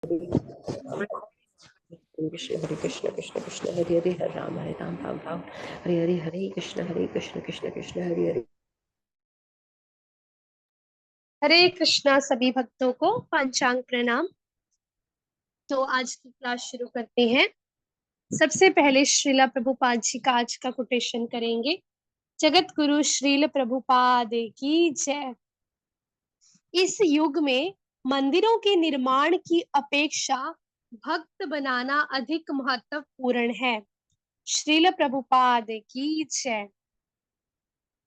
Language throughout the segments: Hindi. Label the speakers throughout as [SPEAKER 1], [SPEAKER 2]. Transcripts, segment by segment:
[SPEAKER 1] हरे कृष्ण कृष्ण कृष्ण हरे हरे, हरे राम राम राम हरे हरे, हरे कृष्ण कृष्ण कृष्ण हरे हरे।
[SPEAKER 2] हरे कृष्णा। सभी भक्तों को पंचांग प्रणाम। तो आज की क्लास शुरू करते हैं। सबसे पहले श्रीला प्रभुपाद जी का आज का कोटेशन करेंगे। जगत गुरु श्रील प्रभुपाद की जय। इस युग में मंदिरों के निर्माण की अपेक्षा भक्त बनाना अधिक महत्वपूर्ण है। श्रील प्रभुपाद की जय।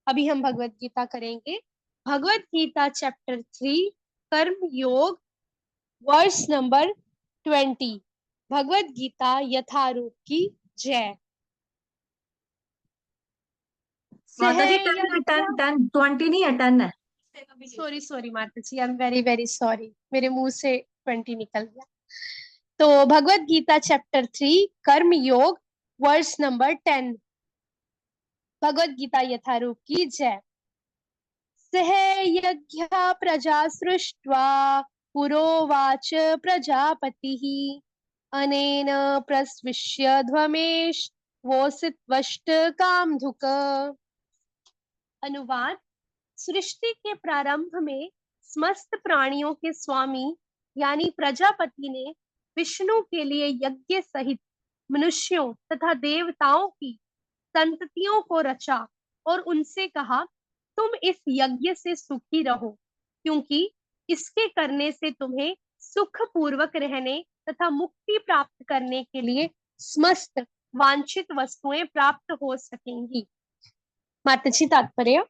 [SPEAKER 2] अभी हम भगवत गीता करेंगे। भगवत गीता चैप्टर 3 कर्म योग वर्स नंबर 20। भगवत गीता यथारूप की जय।
[SPEAKER 3] माता जी 10 है, 10 10 20 नहीं है, 10 है।
[SPEAKER 2] सॉरी सॉरी माता जी, I am very very sorry, मेरे मुंह से 20 निकल गया। तो भगवत गीता चैप्टर 3 कर्म योग वर्स नंबर 10। भगवत गीता यथारूप की जय। सह यज्ञ प्रजा सृष्ट्वा पुरोवाच प्रजापतिः अनेन प्रस्विष्य ध्वमेश वोसित वष्ट कामधुक। अनुवाद। सृष्टि के प्रारंभ में समस्त प्राणियों के स्वामी यानी प्रजापति ने विष्णु के लिए यज्ञ सहित मनुष्यों तथा देवताओं की संततियों को रचा और उनसे कहा, तुम इस यज्ञ से सुखी रहो, क्योंकि इसके करने से तुम्हें सुख पूर्वक रहने तथा मुक्ति प्राप्त करने के लिए समस्त वांछित वस्तुएं प्राप्त हो सकेंगी। माताजी तात्पर्य।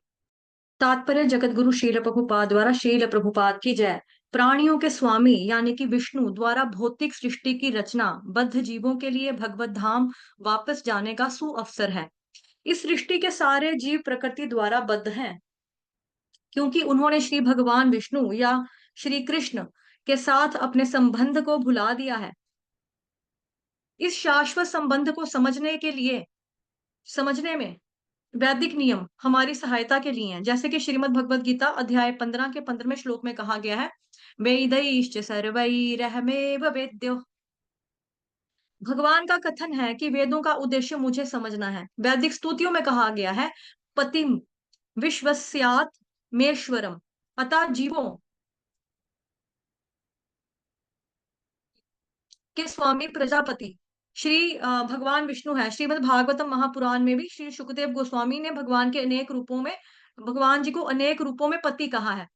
[SPEAKER 3] तात्पर्य जगत गुरु शील प्रभुपाद द्वारा शील प्रभुपाद की जय। प्राणियों के स्वामी यानी कि विष्णु द्वारा भौतिक सृष्टि की रचना बद्ध जीवों के लिए भगवत धाम वापस जाने का सुअवसर है। इस सृष्टि के सारे जीव प्रकृति द्वारा बद्ध हैं, क्योंकि उन्होंने श्री भगवान विष्णु या श्री कृष्ण के साथ अपने संबंध को भुला दिया है। इस शाश्वत संबंध को समझने में वैदिक नियम हमारी सहायता के लिए हैं, जैसे कि श्रीमद् भगवद गीता अध्याय 15 के 15वें श्लोक में कहा गया है, वेदैश्च सर्वैरहमेव वेद्यो। भगवान का कथन है कि वेदों का उद्देश्य मुझे समझना है। वैदिक स्तुतियों में कहा गया है, पतिम विश्वस्यात् मेश्वरम, अतः जीवों के स्वामी प्रजापति श्री भगवान विष्णु है। श्रीमद् भागवतम महापुराण में भी श्री शुकदेव गोस्वामी ने भगवान जी को अनेक रूपों में पति कहा है।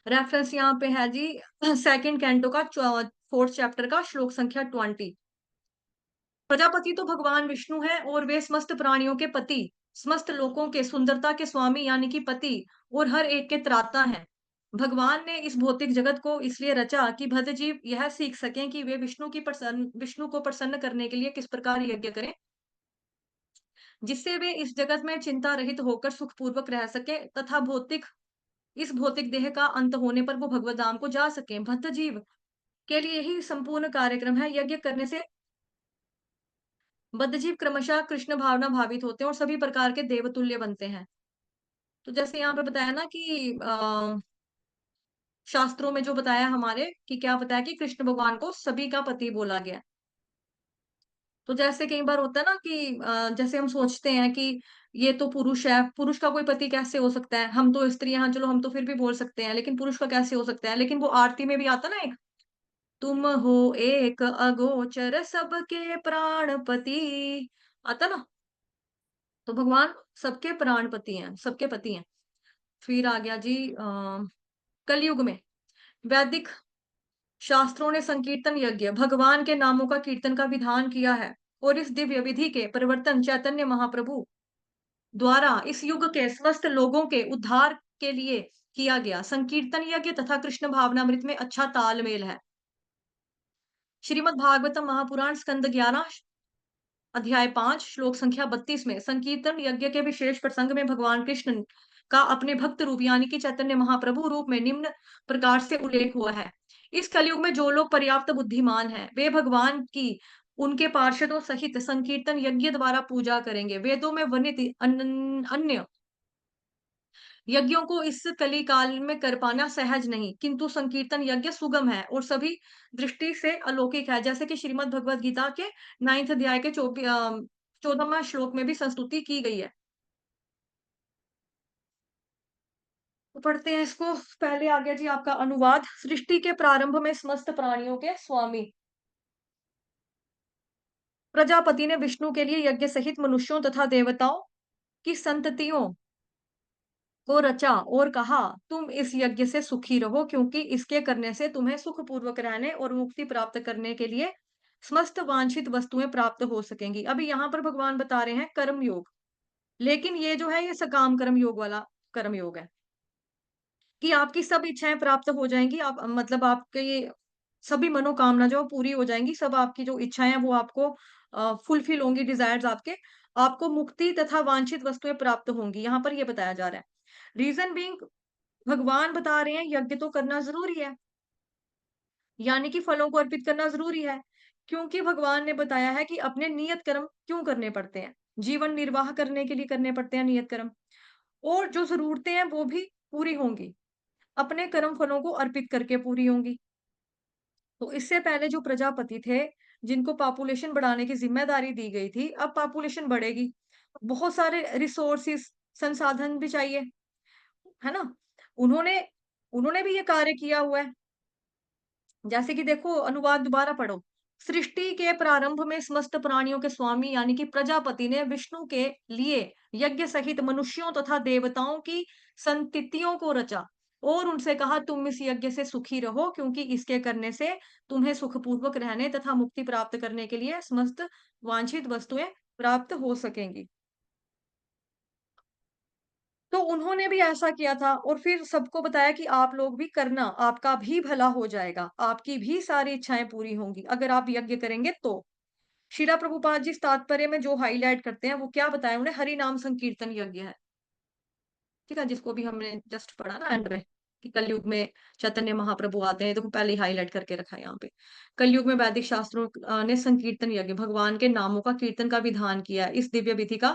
[SPEAKER 3] रेफरेंस यहाँ पे है जी सेकंड कैंटो का 4th चैप्टर का श्लोक संख्या 20। प्रजापति तो भगवान विष्णु है और वे समस्त प्राणियों के पति, समस्त लोकों के सुंदरता के स्वामी यानी कि पति और हर एक के त्राता हैं। भगवान ने इस भौतिक जगत को इसलिए रचा कि भक्त जीव यह सीख सकें कि वे विष्णु को प्रसन्न करने के लिए किस प्रकार यज्ञ करें, जिससे वे इस जगत में चिंता रहित होकर सुखपूर्वक रह सके तथा इस भौतिक देह का अंत होने पर वो भगवत धाम को जा सके। भक्त जीव के लिए यही संपूर्ण कार्यक्रम है। यज्ञ करने से बद्ध जीव क्रमशः कृष्ण भावना भावित होते हैं और सभी प्रकार के देवतुल्य बनते हैं। तो जैसे यहाँ पे बताया ना कि शास्त्रों में जो बताया हमारे कि क्या बताया कि कृष्ण भगवान को सभी का पति बोला गया। तो जैसे कई बार होता है ना कि जैसे हम सोचते हैं कि ये तो पुरुष है, पुरुष का कोई पति कैसे हो सकता है, हम तो स्त्री हैं, चलो हम तो फिर भी बोल सकते हैं, लेकिन पुरुष का कैसे हो सकता है। लेकिन वो आरती में भी आता ना एक, तुम हो एक अगोचर सबके प्राणपति, आता ना। तो भगवान सबके प्राणपति हैं, सबके पति हैं। फिर आ गया जी कलयुग में वैदिक शास्त्रों ने संकीर्तन यज्ञ भगवान के नामों का कीर्तन का विधान किया है और इस दिव्य विधि के परिवर्तन चैतन्य महाप्रभु द्वारा इस युग के समस्त लोगों के उद्धार के लिए किया गया। संकीर्तन यज्ञ तथा कृष्ण भावनामृत में अच्छा तालमेल है। श्रीमद् भागवतम महापुराण स्कंद 11 अध्याय 5 श्लोक संख्या 32 में संकीर्तन यज्ञ के विशेष प्रसंग में भगवान कृष्ण का अपने भक्त रूप यानी कि चैतन्य महाप्रभु रूप में निम्न प्रकार से उल्लेख हुआ है। इस कलयुग में जो लोग पर्याप्त बुद्धिमान हैं, वे भगवान की उनके पार्षदों सहित संकीर्तन यज्ञ द्वारा पूजा करेंगे। वेदों में वर्णित अन्य यज्ञों को इस कली काल में कर पाना सहज नहीं, किंतु संकीर्तन यज्ञ सुगम है और सभी दृष्टि से अलौकिक है। जैसे कि श्रीमद् भगवद गीता के 9th अध्याय के 14वां श्लोक में भी संस्तुति की गई है। तो पढ़ते हैं इसको। पहले आ गया जी आपका अनुवाद। सृष्टि के प्रारंभ में समस्त प्राणियों के स्वामी प्रजापति ने विष्णु के लिए यज्ञ सहित मनुष्यों तथा देवताओं की संततियों को रचा और कहा, तुम इस यज्ञ से सुखी रहो, क्योंकि इसके करने से तुम्हें सुखपूर्वक रहने और मुक्ति प्राप्त करने के लिए समस्त वांछित वस्तुएं प्राप्त हो सकेंगी। अभी यहाँ पर भगवान बता रहे हैं कर्म योग, लेकिन ये जो है ये सकाम कर्म योग वाला कर्म योग है कि आपकी सब इच्छाएं प्राप्त हो जाएंगी। आप मतलब आपके ये सभी मनोकामना जो पूरी हो जाएंगी, सब आपकी जो इच्छाएं हैं वो आपको फुलफिल होंगी, डिजायर्स आपके, आपको मुक्ति तथा वांछित वस्तुएं प्राप्त होंगी। यहाँ पर ये बताया जा रहा है। रीजन बीइंग, भगवान बता रहे हैं यज्ञ तो करना जरूरी है, यानी कि फलों को अर्पित करना जरूरी है, क्योंकि भगवान ने बताया है कि अपने नियत कर्म क्यों करने पड़ते हैं, जीवन निर्वाह करने के लिए करने पड़ते हैं नियत कर्म, और जो जरूरतें हैं वो भी पूरी होंगी, अपने कर्म फलों को अर्पित करके पूरी होंगी। तो इससे पहले जो प्रजापति थे, जिनको पॉपुलेशन बढ़ाने की जिम्मेदारी दी गई थी, अब पॉपुलेशन बढ़ेगी, बहुत सारे रिसोर्सेस संसाधन भी चाहिए, है ना। उन्होंने उन्होंने भी ये कार्य किया हुआ है। जैसे कि देखो, अनुवाद दोबारा पढ़ो। सृष्टि के प्रारंभ में समस्त प्राणियों के स्वामी यानी कि प्रजापति ने विष्णु के लिए यज्ञ सहित मनुष्यों तथा देवताओं की संततियों को रचा और उनसे कहा, तुम इस यज्ञ से सुखी रहो, क्योंकि इसके करने से तुम्हें सुखपूर्वक रहने तथा मुक्ति प्राप्त करने के लिए समस्त वांछित वस्तुएं प्राप्त हो सकेंगी। तो उन्होंने भी ऐसा किया था और फिर सबको बताया कि आप लोग भी करना, आपका भी भला हो जाएगा, आपकी भी सारी इच्छाएं पूरी होंगी अगर आप यज्ञ करेंगे तो। श्रीला प्रभुपाद जी इस तात्पर्य में जो हाईलाइट करते हैं वो क्या बताया उन्हें, हरि नाम संकीर्तन यज्ञ है, ठीक है, जिसको भी हमने जस्ट पढ़ा ना एंड में कि कलयुग में चैतन्य महाप्रभु आते हैं, देखो पहले ही हाईलाइट करके रखा है यहाँ पे। कलयुग में वैदिक शास्त्रों ने संकीर्तन यज्ञ, भगवान के नामों का कीर्तन का विधान किया है। इस दिव्य विधि का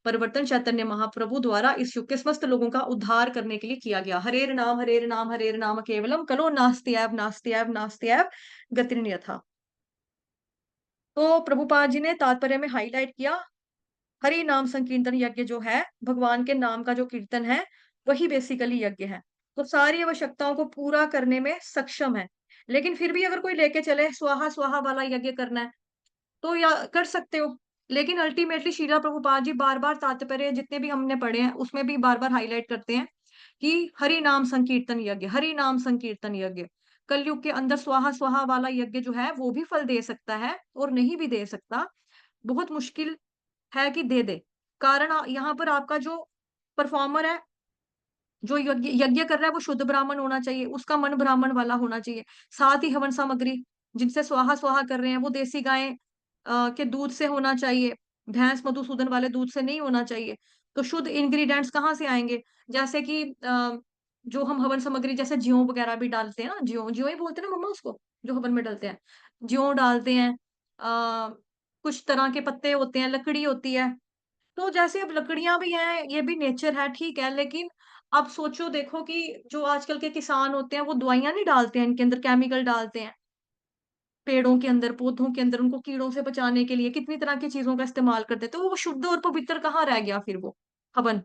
[SPEAKER 3] परिवर्तन चैतन्य महाप्रभु द्वारा इस युग के समस्त लोगों का उद्धार करने के लिए किया गया। हरेर नाम हरेर नाम हरेर नाम केवलम कलो नास्त्यैव नास्त्यैव नास्त्यैव गतिर्न्यथा। तो प्रभुपाद जी ने तात्पर्य में हाईलाइट किया, हरि नाम संकीर्तन यज्ञ जो है, भगवान के नाम का जो कीर्तन है, वही बेसिकली यज्ञ है। तो सारी आवश्यकताओं को पूरा करने में सक्षम है। लेकिन फिर भी अगर कोई लेके चले स्वाहा स्वाहा वाला यज्ञ करना है तो या कर सकते हो, लेकिन अल्टीमेटली श्रीला प्रभुपाद जी बार बार तात्पर्य जितने भी हमने पढ़े हैं उसमें भी बार बार हाईलाइट करते हैं कि हरि नाम संकीर्तन यज्ञ, हरि नाम संकीर्तन यज्ञ। कलयुग के अंदर स्वाहा स्वाहा वाला यज्ञ जो है वो भी फल दे सकता है और नहीं भी दे सकता, बहुत मुश्किल है कि दे दे। कारण यहाँ पर आपका जो परफॉर्मर है, जो यज्ञ यज्ञ कर रहा है, वो शुद्ध ब्राह्मण होना चाहिए, उसका मन ब्राह्मण वाला होना चाहिए। साथ ही हवन सामग्री जिनसे स्वाहा स्वाहा कर रहे हैं वो देसी गाय के दूध से होना चाहिए, भैंस मधुसूदन वाले दूध से नहीं होना चाहिए। तो शुद्ध इंग्रेडिएंट्स कहाँ से आएंगे, जैसे कि जो हम हवन सामग्री जैसे ज्यों वगैरह भी डालते हैं ना, ज्यों ज्यों ही बोलते हैं ना मम्मा उसको, जो हवन में डालते हैं, ज्यों डालते हैं, कुछ तरह के पत्ते होते हैं, लकड़ी होती है। तो जैसे अब लकड़ियां भी हैं, ये भी नेचर है, ठीक है, लेकिन अब सोचो देखो कि जो आजकल के किसान होते हैं वो दवाइयां नहीं डालते हैं, इनके अंदर केमिकल डालते हैं, पेड़ों के अंदर पौधों के अंदर, उनको कीड़ों से बचाने के लिए कितनी तरह की चीजों का इस्तेमाल करते हैं, तो वो शुद्ध और पवित्र कहाँ रह गया फिर वो हवन।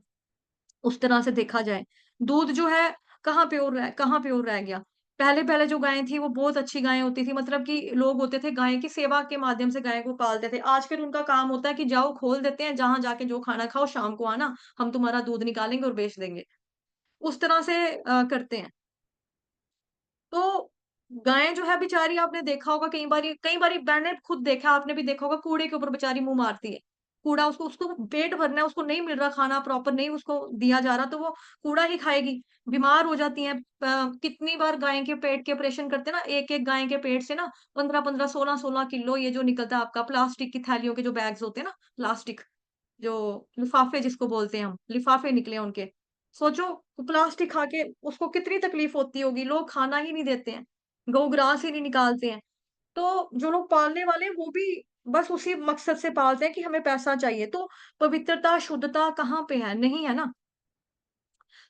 [SPEAKER 3] उस तरह से देखा जाए, दूध जो है कहाँ प्योर रह गया। पहले पहले जो गायें थी वो बहुत अच्छी गायें होती थी, मतलब कि लोग होते थे गाय की सेवा के माध्यम से गाय को पालते थे। आजकल उनका काम होता है कि जाओ खोल देते हैं, जहां जाके जो खाना खाओ, शाम को आना, हम तुम्हारा दूध निकालेंगे और बेच देंगे, उस तरह से करते हैं। तो गायें जो है बेचारी, आपने देखा होगा कई बारी मैंने खुद देखा, आपने भी देखा होगा, कूड़े के ऊपर बेचारी मुंह मारती है। कूड़ा उसको उसको पेट भरना है, उसको नहीं मिल रहा खाना प्रॉपर, नहीं उसको दिया जा रहा, तो वो कूड़ा ही खाएगी, बीमार हो जाती हैं। कितनी बार गाय के पेट के ऑपरेशन करते हैं ना, एक एक गाय के पेट से ना 15-15 16-16 किलो ये जो निकलता है आपका, प्लास्टिक की थैलियों के जो बैग्स होते हैं ना, प्लास्टिक जो लिफाफे जिसको बोलते हैं हम, लिफाफे निकले उनके। सोचो, प्लास्टिक खा के उसको कितनी तकलीफ होती होगी, लोग खाना ही नहीं देते हैं, गौ-ग्रास ही नहीं निकालते हैं। तो जो लोग पालने वाले हैं वो भी बस उसी मकसद से पालते हैं कि हमें पैसा चाहिए, तो पवित्रता, शुद्धता कहाँ पे है? नहीं है ना।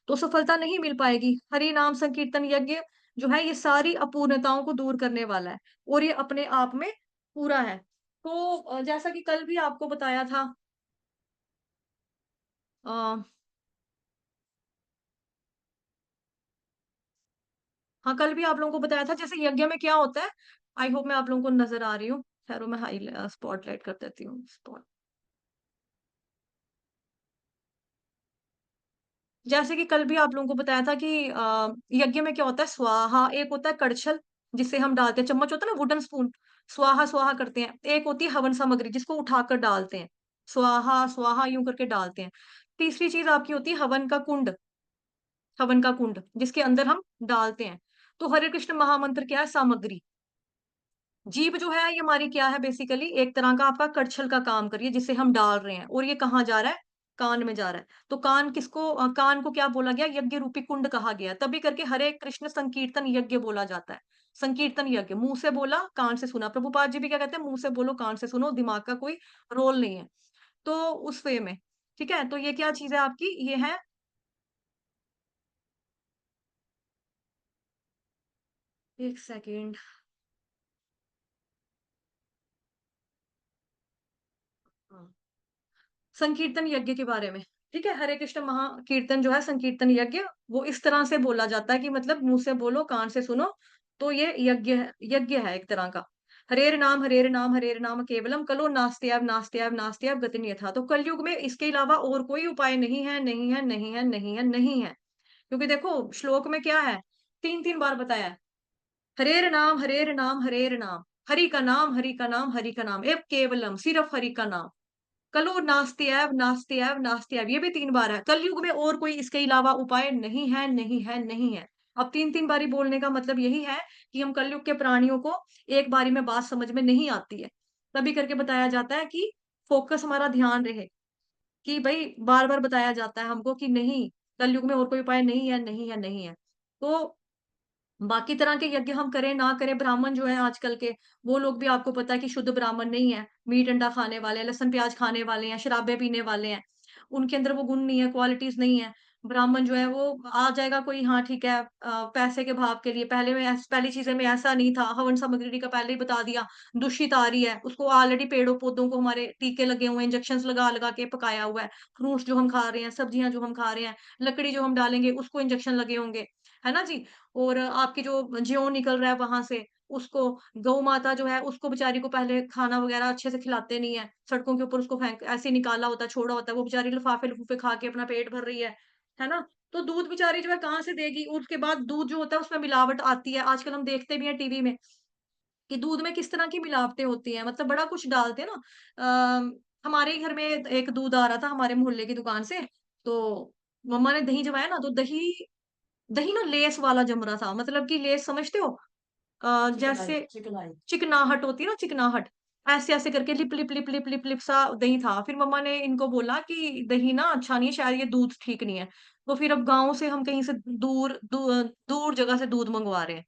[SPEAKER 3] तो सफलता नहीं मिल पाएगी। हरि नाम संकीर्तन यज्ञ जो है ये सारी अपूर्णताओं को दूर करने वाला है और ये अपने आप में पूरा है। तो जैसा कि कल भी आपको बताया था अ, हाँ, कल भी आप लोगों को बताया था जैसे यज्ञ में क्या होता है, आई होप मैं आप लोगों को नज़र आ रही हूँ। ठहरो मैं स्पॉटलाइट कर देती हूँ। जैसे कि कल भी आप लोगों को बताया था कि यज्ञ में क्या होता है, स्वाहा एक होता है कड़छल जिसे हम डालते हैं, चम्मच होता है ना वुडन स्पून, स्वाहा स्वाहा करते हैं। एक होती है हवन सामग्री जिसको उठाकर डालते हैं, स्वाहा स्वाहा यूं करके डालते हैं। तीसरी चीज आपकी होती है हवन का कुंड जिसके अंदर हम डालते हैं। तो हरे कृष्ण महामंत्र क्या है, सामग्री। जीभ जो है ये हमारी क्या है, बेसिकली एक तरह का आपका कड़छल का काम करिए जिसे हम डाल रहे हैं, और ये कहाँ जा रहा है, कान में जा रहा है। तो कान को क्या बोला गया, यज्ञ रूपी कुंड कहा गया, तभी करके हरे कृष्ण संकीर्तन यज्ञ बोला जाता है। संकीर्तन यज्ञ, मुंह से बोला कान से सुना। प्रभुपाद जी भी क्या कहते हैं, मुंह से बोलो कान से सुनो, दिमाग का कोई रोल नहीं है। तो उस वे में, ठीक है, तो ये क्या चीज है आपकी, ये है एक सेकेंड। संकीर्तन यज्ञ के बारे में, ठीक है, हरे कृष्ण महाकीर्तन जो है संकीर्तन यज्ञ, वो इस तरह से बोला जाता है कि मतलब मुंह से बोलो कान से सुनो। तो ये यज्ञ है एक तरह का। हरेर नाम हरेर नाम केवलम कलो नास्त्याव नास्त्याव नास्त्याव गतिन यथा। तो कलयुग में इसके अलावा और कोई उपाय नहीं है, नहीं है, नहीं है, नहीं है, नहीं है। क्योंकि देखो श्लोक में क्या है, तीन तीन बार बताया है, हरेर नाम हरेर नाम हरेर नाम, हरि का नाम हरि का नाम हरि का नाम, एव केवलम सिर्फ हरि का नाम, कलो नास्त्यव नास्त्यव नास्त्यव, ये भी तीन बार है। कलयुग में और कोई इसके अलावा उपाय नहीं है, नहीं है, नहीं है। अब तीन तीन बारी बोलने का मतलब यही है कि हम कलयुग के प्राणियों को एक बारी में बात समझ में नहीं आती है, तभी करके बताया जाता है कि फोकस हमारा ध्यान रहे, कि भाई बार बार बताया जाता है हमको कि नहीं, कलयुग में और कोई उपाय नहीं है, नहीं है, नहीं है। तो बाकी तरह के यज्ञ हम करें ना करें, ब्राह्मण जो है आजकल के, वो लोग भी आपको पता है कि शुद्ध ब्राह्मण नहीं है, मीट अंडा खाने वाले हैं, लहसुन प्याज खाने वाले हैं, शराबे पीने वाले हैं, उनके अंदर वो गुण नहीं है, क्वालिटीज नहीं है। ब्राह्मण जो है वो आ जाएगा कोई, हाँ ठीक है, पैसे के भाव के लिए, पहली चीजें में ऐसा नहीं था, हवन सामग्री का पहले ही बता दिया, दूषित आ रही है, उसको ऑलरेडी पेड़ों पौधों को हमारे टीके लगे हुए हैं, इंजेक्शन लगा लगा के पकाया हुआ है, फ्रूट्स जो हम खा रहे हैं, सब्जियां जो हम खा रहे हैं, लकड़ी जो हम डालेंगे उसको इंजेक्शन लगे होंगे, है ना जी। और आपकी जो ज्यों निकल रहा है वहां से, उसको गौ माता जो है उसको बेचारी को पहले खाना वगैरह अच्छे से खिलाते नहीं है, सड़कों के ऊपर उसको फेंक ऐसे ही निकाला होता है, छोड़ा होता है, वो बेचारी लिफाफे लिफूफे खा के अपना पेट भर रही है ना। तो दूध बेचारी जो है कहाँ से देगी, और उसके बाद दूध जो होता है उसमें मिलावट आती है, आजकल हम देखते भी हैं टीवी में कि दूध में किस तरह की मिलावटें होती हैं, मतलब बड़ा कुछ डालते हैं ना। हमारे ही घर में एक दूध आ रहा था हमारे मोहल्ले की दुकान से, तो मम्मा ने दही जमाया ना, तो दही दही ना लेस वाला जम रहा था, मतलब कि लेस समझते हो, जैसे चिकनाहट होती है ना, चिकनाहट, ऐसे ऐसे करके lip lip lip lip lip lip सा दही था। फिर मम्मा ने इनको बोला कि दही ना अच्छा नहीं है, शायद ये दूध ठीक नहीं है। तो फिर अब गांव से हम कहीं से दूर जगह से दूध मंगवा रहे हैं,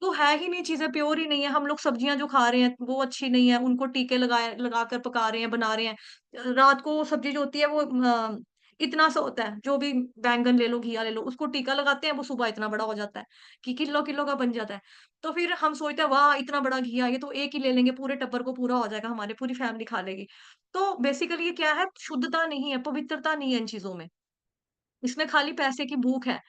[SPEAKER 3] तो है ही नहीं, चीजें प्योर ही नहीं है। हम लोग सब्जियां जो खा रहे हैं वो अच्छी नहीं है, उनको टीके लगाकर पका रहे हैं, बना रहे हैं। रात को सब्जी जो होती है वो इतना सा होता है, जो भी बैंगन ले लो, घिया ले लो, उसको टीका लगाते हैं, वो सुबह इतना बड़ा हो जाता है कि किलो किलो का बन जाता है। तो फिर हम सोचते हैं वाह इतना बड़ा घिया, ये तो एक ही ले लेंगे, पूरे टब्बर को पूरा हो जाएगा, हमारे पूरी फैमिली खा लेगी। तो बेसिकली ये क्या है, शुद्धता नहीं है, पवित्रता नहीं है इन चीजों में, इसमें खाली पैसे की भूख है।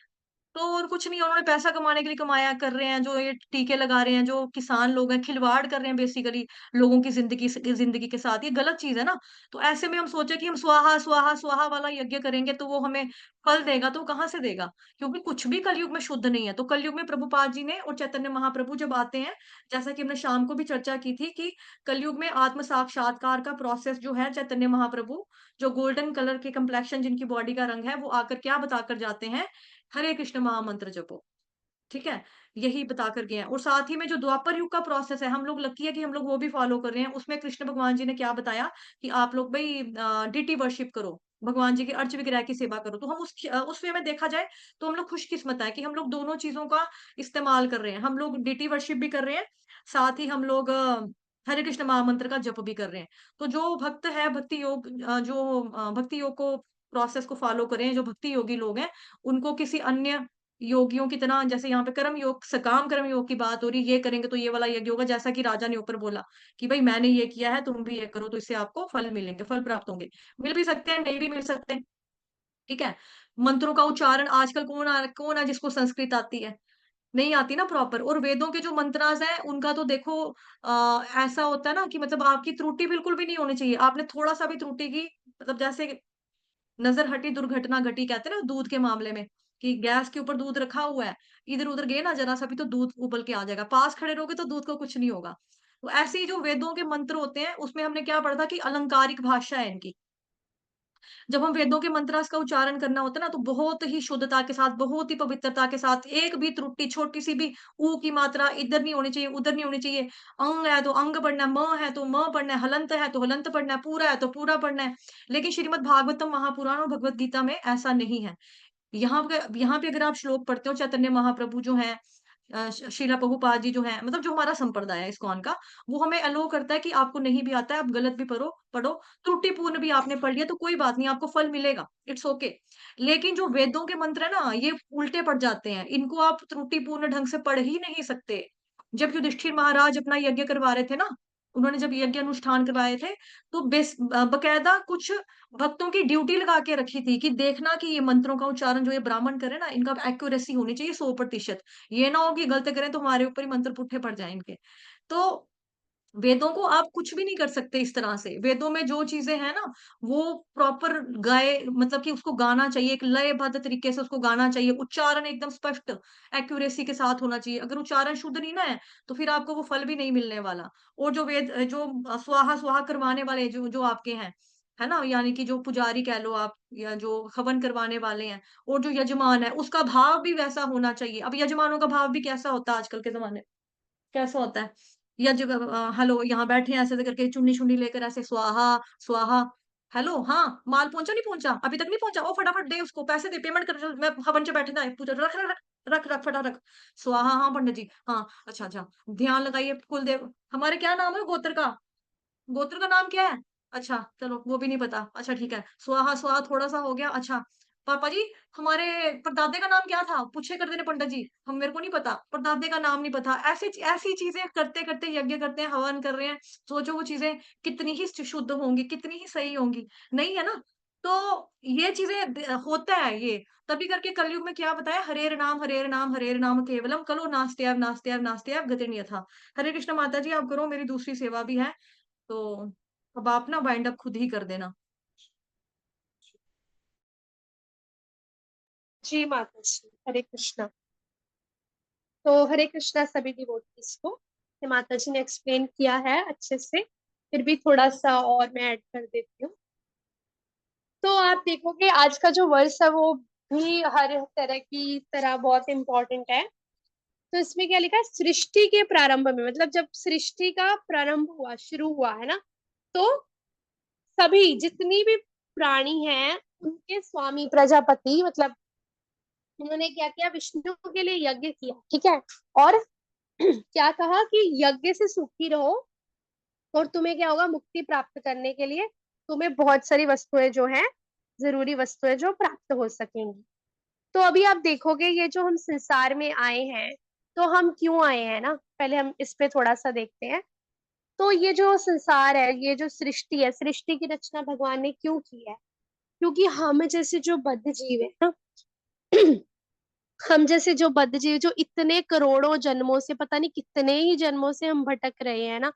[SPEAKER 3] तो और कुछ नहीं, उन्होंने पैसा कमाने के लिए कमाया कर रहे हैं, जो ये टीके लगा रहे हैं, जो किसान लोग हैं, खिलवाड़ कर रहे हैं बेसिकली लोगों की जिंदगी के साथ, ये गलत चीज है ना। तो ऐसे में हम सोचे कि हम स्वाहा स्वाहा स्वाहा वाला यज्ञ करेंगे तो वो हमें फल देगा, तो कहाँ से देगा, क्योंकि कुछ भी कलयुग में शुद्ध नहीं है। तो कलयुग में प्रभुपाद जी ने और चैतन्य महाप्रभु जब आते हैं, जैसा कि हमने शाम को भी चर्चा की थी कि कलयुग में आत्म साक्षात्कार का प्रोसेस जो है, चैतन्य महाप्रभु जो गोल्डन कलर के कंप्लेक्शन जिनकी बॉडी का रंग है, वो आकर क्या बताकर जाते हैं, हरे कृष्ण महामंत्र जपो, ठीक है, यही बता कर गए हैं। और साथ ही में जो द्वापर युग का प्रोसेस है, हम लोग लकी है कि हम लोग वो भी फॉलो कर रहे हैं। उसमें कृष्ण भगवान जी ने क्या बताया कि आप लोग भाई डिटी वर्शिप करो, भगवान जी के अर्च विग्रह की सेवा करो। तो हम उस वे में देखा जाए तो हम लोग खुशकिस्मत है कि हम लोग दोनों चीजों का इस्तेमाल कर रहे हैं। हम लोग डिटी वर्शिप भी कर रहे हैं, साथ ही हम लोग हरे कृष्ण महामंत्र का जप भी कर रहे हैं। तो जो भक्त है भक्ति योग को प्रोसेस को फॉलो करें, जो भक्ति योगी लोग हैं, उनको किसी अन्य योगियों की तरह, जैसे यहाँ पे कर्म योग, सकाम कर्म योग की बात हो रही है, ये करेंगे तो ये वाला यज्ञ होगा, जैसा कि राजा ने ऊपर बोला कि भाई मैंने ये किया है, तुम भी ये करो, तो इससे आपको फल मिलेंगे, फल प्राप्त होंगे। मिल भी सकते हैं, नहीं भी मिल सकते हैं, ठीक है। मंत्रों का उच्चारण आजकल कौन है जिसको संस्कृत आती है? नहीं आती ना प्रॉपर। और वेदों के जो मंत्रास हैं उनका तो देखो ऐसा होता है ना कि मतलब आपकी त्रुटि बिल्कुल भी नहीं होनी चाहिए। आपने थोड़ा-सा भी त्रुटि की, मतलब जैसे नज़र हटी दुर्घटना घटी, कहते हैं ना दूध के मामले में, कि गैस के ऊपर दूध रखा हुआ है, इधर-उधर गए ना ज़रा-सा भी तो दूध उबल के आ जाएगा। पास खड़े रहोगे तो दूध को कुछ नहीं होगा। तो ऐसे ही जो वेदों के मंत्र होते हैं उसमें हमने क्या पढ़ा था कि अलंकारिक भाषा है इनकी। जब हम वेदों के मंत्रास का उच्चारण करना होता है ना, तो बहुत ही शुद्धता के साथ, बहुत ही पवित्रता के साथ, एक भी त्रुटि, छोटी-सी भी ऊ की मात्रा इधर नहीं होनी चाहिए, उधर नहीं होनी चाहिए। अंग है तो अंग पढ़ना है, म है तो म पढ़ना है, हलंत है तो हलंत पढ़ना है, पूरा है तो पूरा पढ़ना है। लेकिन श्रीमद् भागवतम महापुराण और भगवद गीता में ऐसा नहीं है। यहाँ पे अगर आप श्लोक पढ़ते हो, चैतन्य महाप्रभु जो हैं, श्रीला प्रभुपाद जी जो हैं, मतलब जो हमारा संप्रदाय है इस्कॉन का, वो हमें अलो करता है कि आपको नहीं भी आता है, आप गलत भी पढ़ो, त्रुटिपूर्ण भी आपने पढ़ लिया तो कोई बात नहीं, आपको फल मिलेगा, इट्स ओके। लेकिन जो वेदों के मंत्र है ना, ये उल्टे पड़ जाते हैं, इनको आप त्रुटिपूर्ण ढंग से पढ़ ही नहीं सकते। जब युधिष्ठिर महाराज अपना यज्ञ करवा रहे थे ना, उन्होंने जब यज्ञ अनुष्ठान करवाए थे, तो बकायदा कुछ भक्तों की ड्यूटी लगा के रखी थी कि देखना कि ये मंत्रों का उच्चारण जो ये ब्राह्मण करे ना, इनका एक्यूरेसी होनी चाहिए 100%। ये ना हो कि गलत करें तो हमारे ऊपर ही मंत्र पुट्ठे पड़ जाएँ इनके। तो वेदों को आप कुछ भी नहीं कर सकते इस तरह से। वेदों में जो चीज़ें हैं ना, वो प्रॉपर गाए, मतलब कि उसको गाना चाहिए, एक लयबद्ध तरीके से उसको गाना चाहिए, उच्चारण एकदम स्पष्ट, एक्यूरेसी के साथ होना चाहिए। अगर उच्चारण शुद्ध नहीं ना है, तो फिर आपको वो फल भी नहीं मिलने वाला। और जो स्वाहा स्वाहा करवाने वाले जो आपके हैं, है ना? यानी कि जो पुजारी कह लो आप, या जो हवन करवाने वाले हैं, और जो यजमान है, उसका भाव भी वैसा होना चाहिए। अब यजमानों का भाव भी कैसा होता है आजकल के ज़माने, कैसा होता है? या हेलो, यहाँ बैठे हैं ऐसे-ऐसे करके चुन्नी-शुन्नी लेकर ऐसे स्वाहा, स्वाहा, हेलो, हाँ, माल पहुँचा नहीं पहुँचा? अभी तक नहीं पहुँचा? ओ फटाफट दे उसको, पैसे दे, पेमेंट कर, चल मैं हवन च बैठना है, पूजा रख, रख, रख, रख, फटा रख। स्वाहा, हाँ पंडित जी, हाँ, अच्छा, अच्छा, ध्यान लगाइए कुलदेव, हमारे क्या नाम है गोत्र का? गोत्र का नाम क्या है? अच्छा, चलो वो भी नहीं पता। अच्छा ठीक है। स्वाहा, स्वाहा थोड़ा-सा हो गया। अच्छा, पापा जी हमारे परदादे का नाम क्या था? पूछे कर देना पंडित जी, हम मेरे को नहीं पता, परदादे का नाम नहीं पता। ऐसी चीज़ें करते-करते यज्ञ करते हैं, हवन कर रहे हैं। सोचो वो चीज़ें कितनी ही शुद्ध होंगी, कितनी ही सही होंगी। नहीं है ना? तो ये चीज़ें होता है ये। तभी करके कलयुग में क्या बताया, हरेर नाम, हरेर नाम, हरेर नाम केवलम कलो नास्त्यव, नास्त्यव, नास्त्यव गतिर्न्यथा। हरे कृष्ण माता जी आप करो, मेरी दूसरी सेवा भी है। तो अब आप ना वाइंड अप खुद ही कर देना।
[SPEAKER 2] जी माता जी, हरे कृष्णा। तो हरे कृष्णा सभी डिवोटीज को, ये माता जी ने एक्सप्लेन किया है अच्छे से, फिर भी थोड़ा सा और मैं ऐड कर देती हूँ। तो आप देखोगे आज का जो वर्ष है वो भी हर तरह की तरह बहुत इम्पोर्टेंट है। तो इसमें क्या लिखा है, सृष्टि के प्रारंभ में, मतलब जब सृष्टि का प्रारंभ हुआ, शुरू हुआ है ना, तो सभी जितनी भी प्राणी हैं उनके स्वामी प्रजापति, मतलब उन्होंने क्या किया, विष्णु के लिए यज्ञ किया, ठीक है। और क्या कहा कि यज्ञ से सुखी रहो, और तुम्हें क्या होगा, मुक्ति प्राप्त करने के लिए तुम्हें बहुत सारी वस्तुएं जो है, जरूरी वस्तुएं जो प्राप्त हो सकेंगी। तो अभी आप देखोगे ये जो हम संसार में आए हैं, तो हम क्यों आए हैं ना, पहले हम इस पे थोड़ा सा देखते हैं। तो ये जो संसार है, ये जो सृष्टि है, सृष्टि की रचना भगवान ने क्यों की है? क्योंकि हम जैसे जो बद्ध जीव है ना, हम जैसे जो बद्ध जीव, जो इतने करोड़ों जन्मों से, पता नहीं कितने ही जन्मों से हम भटक रहे हैं ना,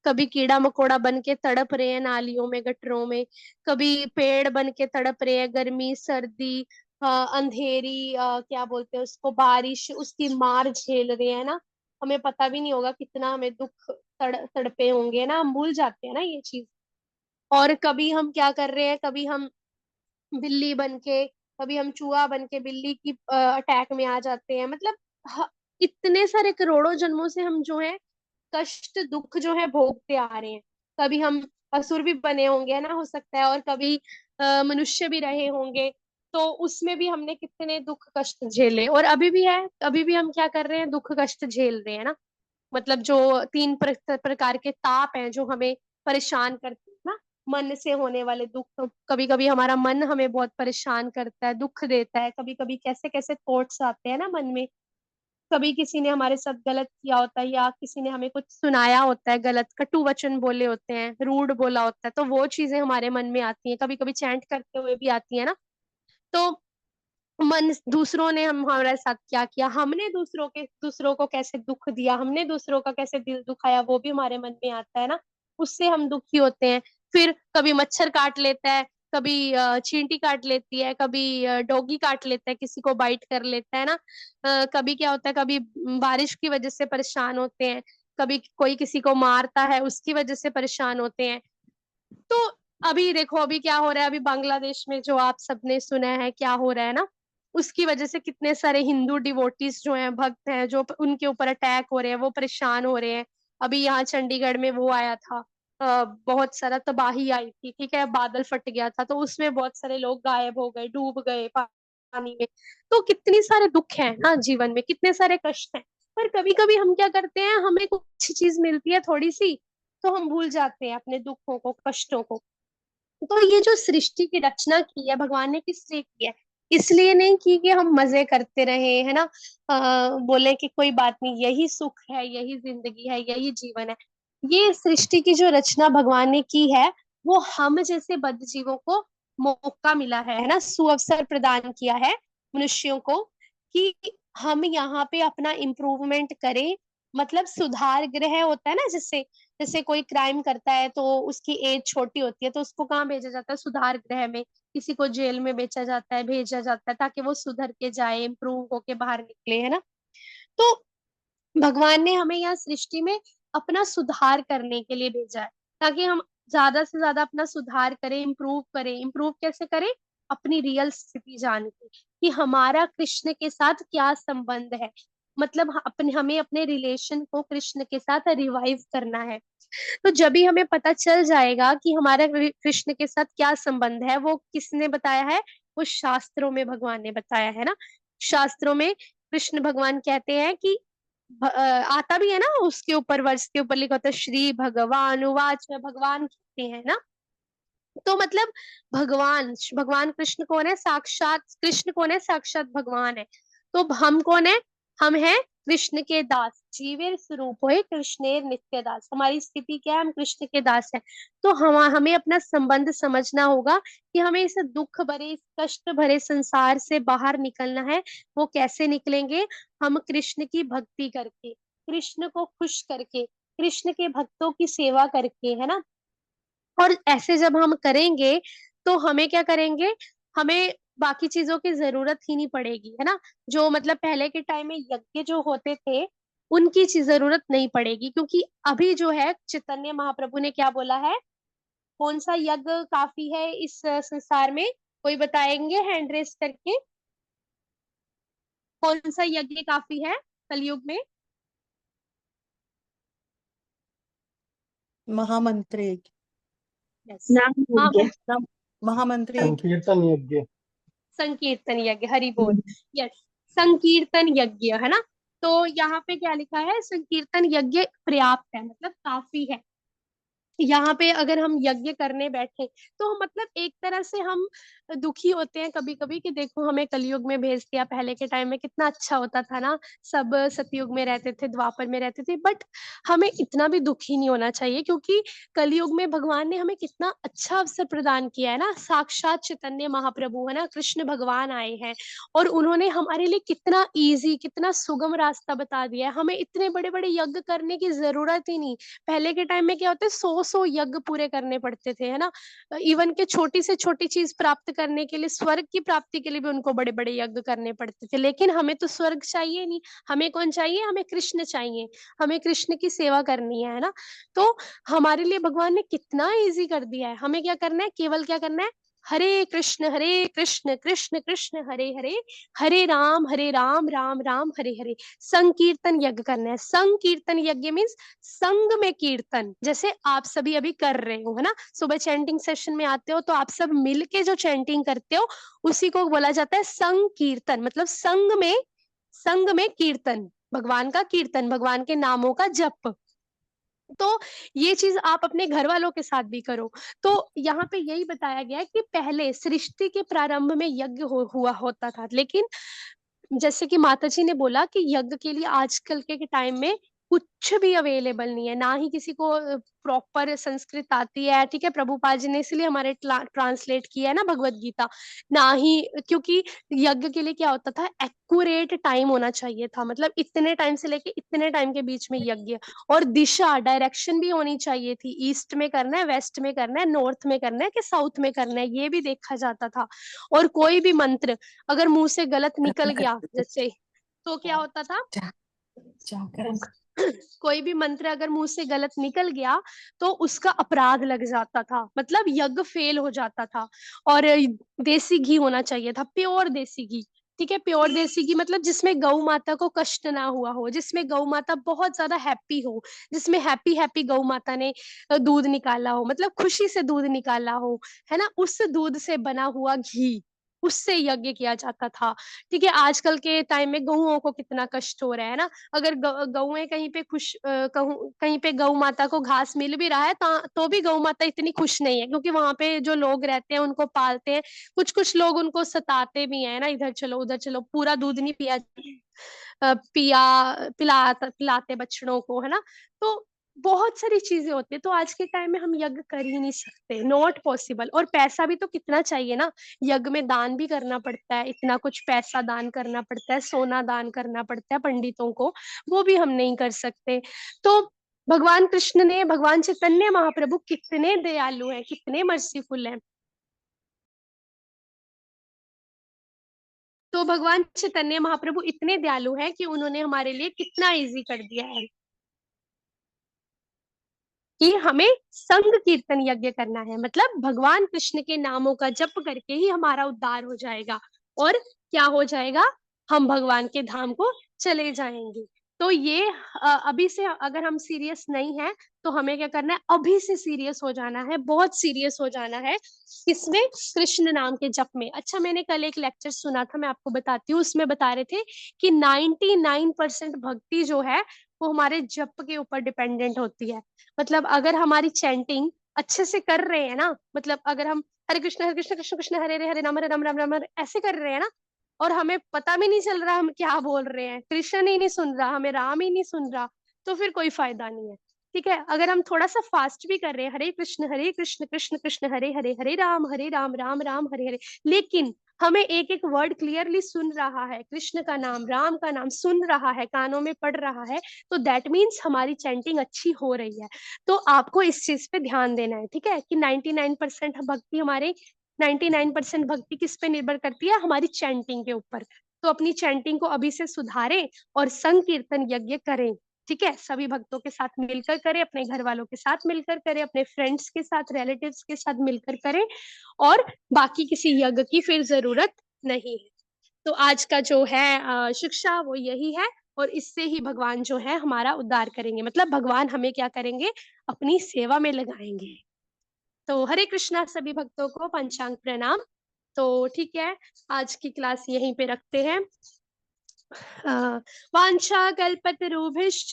[SPEAKER 2] कभी कीड़ा मकोड़ा बन के तड़प रहे हैं नालियों में, गटरों में, कभी पेड़ बन के तड़प रहे हैं, गर्मी सर्दी, अंधेरी, क्या बोलते हैं उसको, बारिश, उसकी मार झेल रहे हैं ना। हमें पता भी नहीं होगा कितना हमें दुख तड़पे होंगे ना, हम भूल जाते हैं ना ये चीज। और कभी हम क्या कर रहे हैं, कभी हम बिल्ली बन के, कभी हम चूहा बन के बिल्ली की अटैक में आ जाते हैं, मतलब इतने सारे करोड़ों जन्मों से हम जो है कष्ट दुख जो है भोगते आ रहे हैं। कभी हम असुर भी बने होंगे ना, हो सकता है, और कभी मनुष्य भी रहे होंगे। तो उसमें भी हमने कितने दुख कष्ट झेले, और अभी भी है, अभी भी हम क्या कर रहे हैं, दुख कष्ट झेल रहे हैं ना। मतलब जो तीन प्रकार के ताप हैं जो हमें परेशान करते हैं ना, मन से होने वाले दुख, कभी कभी हमारा मन हमें बहुत परेशान करता है, दुख देता है, कभी कभी कैसे कैसे थॉट्स आते हैं ना मन में। कभी किसी ने हमारे साथ गलत किया होता है, या किसी ने हमें कुछ सुनाया होता है, गलत कटु वचन बोले होते हैं, रूड बोला होता है, तो वो चीजें हमारे मन में आती हैं, कभी कभी चैंट करते हुए भी आती है ना। तो मन, दूसरों ने हम हमारे साथ क्या किया, हमने दूसरों को कैसे दुख दिया, हमने दूसरों का कैसे दिल दुखाया, वो भी हमारे मन में आता है ना। उससे हम दुखी होते हैं। फिर कभी मच्छर काट लेता है, कभी चींटी काट लेती है, कभी डॉगी काट लेता है, किसी को बाइट कर लेता है ना। कभी क्या होता है, कभी बारिश की वजह से परेशान होते हैं, कभी कोई किसी को मारता है उसकी वजह से परेशान होते हैं। तो अभी देखो अभी क्या हो रहा है, अभी बांग्लादेश में जो आप सबने सुना है क्या हो रहा है ना, उसकी वजह से कितने सारे हिंदू डिवोटीज जो हैं, भक्त हैं, जो उनके ऊपर अटैक हो रहे हैं, वो परेशान हो रहे हैं। अभी यहाँ चंडीगढ़ में वो आया था, बहुत सारा तबाही आई थी, ठीक है, बादल फट गया था, तो उसमें बहुत सारे लोग गायब हो गए, डूब गए पानी में। तो कितनी सारे दुख हैं ना जीवन में, कितने सारे कष्ट हैं। पर कभी कभी हम क्या करते हैं, हमें कुछ अच्छी चीज मिलती है थोड़ी सी, तो हम भूल जाते हैं अपने दुखों को, कष्टों को। तो ये जो सृष्टि की रचना की है भगवान ने, किस लिए की है? इसलिए नहीं की कि हम मजे करते रहे, है ना, बोले कि कोई बात नहीं, यही सुख है, यही जिंदगी है, यही जीवन है। ये सृष्टि की जो रचना भगवान ने की है, वो हम जैसे बद्ध जीवों को मौका मिला है ना, सुअवसर प्रदान किया है मनुष्यों को, कि हम यहाँ पे अपना इम्प्रूवमेंट करें। मतलब सुधार गृह होता है ना, जैसे जैसे कोई क्राइम करता है तो उसकी एज छोटी होती है, तो उसको कहाँ भेजा जाता है, सुधार गृह में। किसी को जेल में बेचा जाता है, भेजा जाता है, ताकि वो सुधर के जाए, इम्प्रूव होके बाहर निकले, है ना। तो भगवान ने हमें यहाँ सृष्टि में अपना सुधार करने के लिए भेजा है, ताकि हम ज्यादा से ज्यादा अपना सुधार करें, इम्प्रूव करें। इम्प्रूव कैसे करें? अपनी रियल स्थिति जान के, कि हमारा कृष्ण के साथ क्या संबंध है। मतलब अपने, हमें अपने रिलेशन को कृष्ण के साथ रिवाइव करना है। तो जब भी हमें पता चल जाएगा कि हमारा कृष्ण के साथ क्या संबंध है, वो किसने बताया है? वो शास्त्रों में भगवान ने बताया है ना। शास्त्रों में कृष्ण भगवान कहते हैं कि आता भी है ना, उसके ऊपर वर्ष के ऊपर लिखा होता है, श्री भगवान उवाच, भगवान कहते हैं ना। तो मतलब भगवान भगवान कृष्ण कौन है? साक्षात कृष्ण कौन है? साक्षात भगवान है। तो हम कौन है? हम हैं कृष्ण के दास। जीवेर स्वरूप है कृष्णेर नित्य दास। हमारी स्थिति क्या है? हम कृष्ण के दास हैं। तो हमें अपना संबंध समझना होगा, कि हमें इस दुख भरे, इस कष्ट भरे संसार से बाहर निकलना है। वो कैसे निकलेंगे? हम कृष्ण की भक्ति करके, कृष्ण को खुश करके, कृष्ण के भक्तों की सेवा करके, है ना। और ऐसे जब हम करेंगे, तो हमें क्या करेंगे, हमें बाकी चीजों की जरूरत ही नहीं पड़ेगी, है ना। जो मतलब पहले के टाइम में यज्ञ जो होते थे, उनकी चीज जरूरत नहीं पड़ेगी, क्योंकि अभी जो है चैतन्य महाप्रभु ने क्या बोला है, कौन सा यज्ञ काफी है इस संसार में? कोई बताएंगे हैंड रेस करके? कौन सा यज्ञ काफी है कलयुग में?
[SPEAKER 4] महामंत्री।
[SPEAKER 2] यस।
[SPEAKER 5] नाम
[SPEAKER 2] हाँ
[SPEAKER 5] यज्ञ।
[SPEAKER 4] महामंत्री।
[SPEAKER 5] संकीर्तन यज्ञ।
[SPEAKER 2] संकीर्तन यज्ञ, हरि बोल। यस, संकीर्तन यज्ञ, है ना। तो यहाँ पे क्या लिखा है? संकीर्तन यज्ञ पर्याप्त है, मतलब काफी है। यहाँ पे अगर हम यज्ञ करने बैठे, तो मतलब एक तरह से हम दुखी होते हैं कभी कभी, कि देखो हमें कलयुग में भेज दिया। पहले के टाइम में कितना अच्छा होता था ना, सब सतयुग में रहते थे, द्वापर में रहते थे। बट हमें इतना भी दुखी नहीं होना चाहिए, क्योंकि कलयुग में भगवान ने हमें कितना अच्छा अवसर प्रदान किया है ना। साक्षात चैतन्य महाप्रभु, है ना, कृष्ण भगवान आए हैं, और उन्होंने हमारे लिए कितना इजी, कितना सुगम रास्ता बता दिया है। हमें इतने बड़े बड़े यज्ञ करने की जरूरत ही नहीं। पहले के टाइम में क्या होते, 100 यज्ञ पूरे करने पड़ते थे, है ना। इवन के छोटी से छोटी चीज प्राप्त करने के लिए, स्वर्ग की प्राप्ति के लिए भी उनको बड़े बड़े यज्ञ करने पड़ते थे। लेकिन हमें तो स्वर्ग चाहिए नहीं, हमें कौन चाहिए? हमें कृष्ण चाहिए। हमें कृष्ण की सेवा करनी है ना। तो हमारे लिए भगवान ने कितना इजी कर दिया है। हमें क्या करना है? केवल क्या करना है? हरे कृष्ण कृष्ण कृष्ण हरे हरे, हरे राम राम राम हरे हरे। संकीर्तन यज्ञ करना है। संकीर्तन यज्ञ मीन्स संग में कीर्तन, जैसे आप सभी अभी कर रहे हो, है ना। सुबह चैंटिंग सेशन में आते हो, तो आप सब मिलके जो चैंटिंग करते हो, उसी को बोला जाता है संकीर्तन। मतलब संग में कीर्तन, भगवान का कीर्तन, भगवान के नामों का जप। तो ये चीज आप अपने घर वालों के साथ भी करो। तो यहाँ पे यही बताया गया है कि पहले सृष्टि के प्रारंभ में यज्ञ हुआ होता था, लेकिन जैसे कि माता जी ने बोला कि यज्ञ के लिए आजकल के टाइम में कुछ भी अवेलेबल नहीं है, ना ही किसी को प्रॉपर संस्कृत आती है, ठीक है। प्रभुपाद जी ने इसलिए हमारे ट्रांसलेट किया है ना भगवत गीता, ना ही, क्योंकि यज्ञ के लिए क्या होता था, एक्यूरेट टाइम होना चाहिए था, मतलब इतने टाइम से लेके इतने टाइम के बीच में यज्ञ, और दिशा डायरेक्शन भी होनी चाहिए थी, ईस्ट में करना है, वेस्ट में करना है, नॉर्थ में करना है कि साउथ में करना है, ये भी देखा जाता था। और कोई भी मंत्र अगर मुंह से गलत निकल गया जैसे, तो क्या होता था, कोई भी मंत्र अगर मुंह से गलत निकल गया तो उसका अपराध लग जाता था, मतलब यज्ञ फेल हो जाता था। और देसी घी होना चाहिए था, प्योर देसी घी, ठीक है। प्योर देसी घी मतलब जिसमें गौ माता को कष्ट ना हुआ हो, जिसमें गौ माता बहुत ज्यादा हैप्पी हो, जिसमें हैप्पी हैप्पी गौ माता ने दूध निकाला हो, मतलब खुशी से दूध निकाला हो, है ना, उस दूध से बना हुआ घी, उससे यज्ञ किया जाता था, ठीक है। आजकल के टाइम में गौओं को कितना कष्ट हो रहा है ना, अगर गौएं कहीं पे कहीं पे गौ माता को घास मिल भी रहा है तो भी गौ माता इतनी खुश नहीं है, क्योंकि वहां पे जो लोग रहते हैं उनको पालते हैं, कुछ कुछ लोग उनको सताते भी हैं ना, इधर चलो उधर चलो, पूरा दूध नहीं पिलाते बछड़ों को, है ना। तो बहुत सारी चीजें होती है, तो आज के टाइम में हम यज्ञ कर ही नहीं सकते, नॉट पॉसिबल। और पैसा भी तो कितना चाहिए ना, यज्ञ में दान भी करना पड़ता है, इतना कुछ पैसा दान करना पड़ता है, सोना दान करना पड़ता है पंडितों को, वो भी हम नहीं कर सकते। तो भगवान कृष्ण ने, भगवान चैतन्य महाप्रभु कितने दयालु हैं, कितने मर्सीफुल हैं। तो भगवान चैतन्य महाप्रभु इतने दयालु हैं कि उन्होंने हमारे लिए कितना इजी कर दिया है कि हमें संग कीर्तन यज्ञ करना है, मतलब भगवान कृष्ण के नामों का जप करके ही हमारा उद्धार हो जाएगा, और क्या हो जाएगा, हम भगवान के धाम को चले जाएंगे। तो ये अभी से अगर हम सीरियस नहीं है तो हमें क्या करना है, अभी से सीरियस हो जाना है, बहुत सीरियस हो जाना है, किसमें, कृष्ण नाम के जप में। अच्छा, मैंने कल एक लेक्चर सुना था, मैं आपको बताती हूँ, उसमें बता रहे थे कि 99% भक्ति जो है वो हमारे जप के ऊपर डिपेंडेंट होती है। मतलब अगर हमारी चैंटिंग अच्छे से कर रहे हैं ना, मतलब अगर हम हरे कृष्ण कृष्ण कृष्ण हरे हरे हरे राम राम राम ऐसे कर रहे हैं ना, और हमें पता भी नहीं चल रहा हम क्या बोल रहे हैं, कृष्ण ही नहीं सुन रहा, हमें राम ही नहीं सुन रहा, तो फिर कोई फायदा नहीं है, ठीक है। अगर हम थोड़ा सा फास्ट भी कर रहे हैं, हरे कृष्ण कृष्ण कृष्ण हरे हरे हरे राम राम राम हरे हरे, लेकिन हमें एक एक वर्ड क्लियरली सुन रहा है, कृष्ण का नाम राम का नाम सुन रहा है, कानों में पड़ रहा है, तो दैट मीन्स हमारी चैंटिंग अच्छी हो रही है। तो आपको इस चीज पे ध्यान देना है, ठीक है, कि 99% भक्ति हमारे 99% भक्ति किस पे निर्भर करती है, हमारी चैंटिंग के ऊपर। तो अपनी चैंटिंग को अभी से सुधारें और संकीर्तन यज्ञ करें, ठीक है। सभी भक्तों के साथ मिलकर करें, अपने घर वालों के साथ मिलकर करें, अपने फ्रेंड्स के साथ, रिलेटिव्स के साथ मिलकर करें, और बाकी किसी यज्ञ की फिर जरूरत नहीं है। तो आज का जो है शिक्षा वो यही है, और इससे ही भगवान जो है हमारा उद्धार करेंगे, मतलब भगवान हमें क्या करेंगे, अपनी सेवा में लगाएंगे। तो हरे कृष्णा सभी भक्तों को पंचांग प्रणाम। तो ठीक है, आज की क्लास यहीं पे रखते हैं। वाञ्छाकल्पतरुभ्यश्च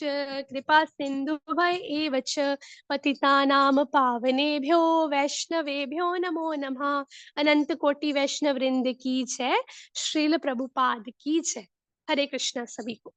[SPEAKER 2] कृपा सिन्धुभ्य एव च पतितानां पावनेभ्यो वैष्णवेभ्यो नमो नमः। अनंत कोटि वैष्णव वृंद की जय, श्रील प्रभुपाद की जय। हरे कृष्णा सभी को।